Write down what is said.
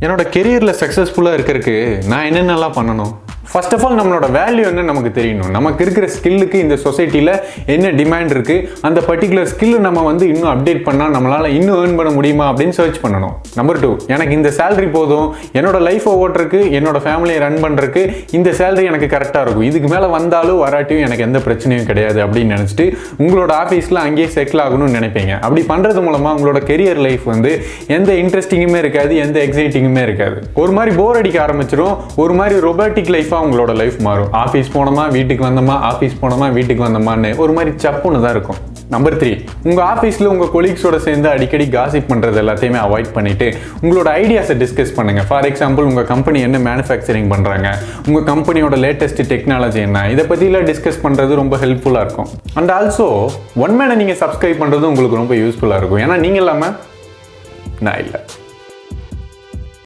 என்னோட கெரியரில் சக்ஸஸ்ஃபுல்லாக இருக்கிறதுக்கு நான் என்னென்னலாம் பண்ணணும்? ஃபர்ஸ்ட் ஆஃப் ஆல் நம்மளோட வேல்யூ என்ன நமக்கு தெரியணும். நமக்கு இருக்கிற ஸ்கில்லுக்கு இந்த சொசைட்டியில் என்ன டிமாண்ட் இருக்குது, அந்த பர்டிகுலர் ஸ்கில்லை நம்ம இன்னும் அப்டேட் பண்ணால் நம்மளால் இன்னும் ஏர்ன் பண்ண முடியுமா அப்படின்னு சர்ச் பண்ணணும். நம்பர் 2, எனக்கு இந்த சேலரி போதும், என்னோட லைஃப்பை ஓட்டுறதுக்கு, என்னோட ஃபேமிலியை ரன் பண்ணுறதுக்கு இந்த சேலரி எனக்கு கரெக்டாக இருக்கும், இதுக்கு மேலே வந்தாலும் வராட்டியும் எனக்கு எந்த பிரச்சனையும் கிடையாது அப்படின்னு நினச்சிட்டு உங்களோட ஆஃபீஸில் அங்கேயே செட்டில் ஆகணும்னு நினைப்பீங்க. அப்படி பண்ணுறது மூலமாக உங்களோட கெரியர் லைஃப் எந்த இன்ட்ரெஸ்டிங்குமே இருக்காது, எந்த எக்ஸைட்டிங்குமே இருக்காது. ஒரு மாதிரி போர் அடிக்க ஆரம்பிச்சிடும். ஒரு மாதிரி ரொபாட்டிக் லைஃபாக உங்களோட லைஃப் மாறும். ஆஃபீஸ் போனோமா வீட்டுக்கு வந்தோமா, ஆஃபீஸ் போனோமா வீட்டுக்கு வந்தோமான்னு ஒரு மாதிரி சப்புன்னு தான் இருக்கும். நம்பர் 3, உங்கள் ஆஃபீஸில் உங்கள் கொலீக்ஸோட சேர்ந்து அடிக்கடி காசிப் பண்ணுறது எல்லாத்தையுமே அவாய்ட் பண்ணிவிட்டு உங்களோட ஐடியாஸை டிஸ்கஸ் பண்ணுங்கள். ஃபார் எக்ஸாம்பிள், உங்கள் கம்பெனி என்ன மேனுஃபேக்சரிங் பண்ணுறாங்க, உங்கள் கம்பெனியோட லேட்டஸ்ட் டெக்னாலஜி என்ன, இதை பற்றிலாம் டிஸ்கஸ் பண்ணுறது ரொம்ப ஹெல்ப்ஃபுல்லாக இருக்கும். அண்ட் ஆல்சோ ஒன் மேனை நீங்கள் சப்ஸ்கிரைப் பண்ணுறது உங்களுக்கு ரொம்ப யூஸ்ஃபுல்லாக இருக்கும். ஏன்னா நீங்கள் இல்லாமல் நான் இல்லை.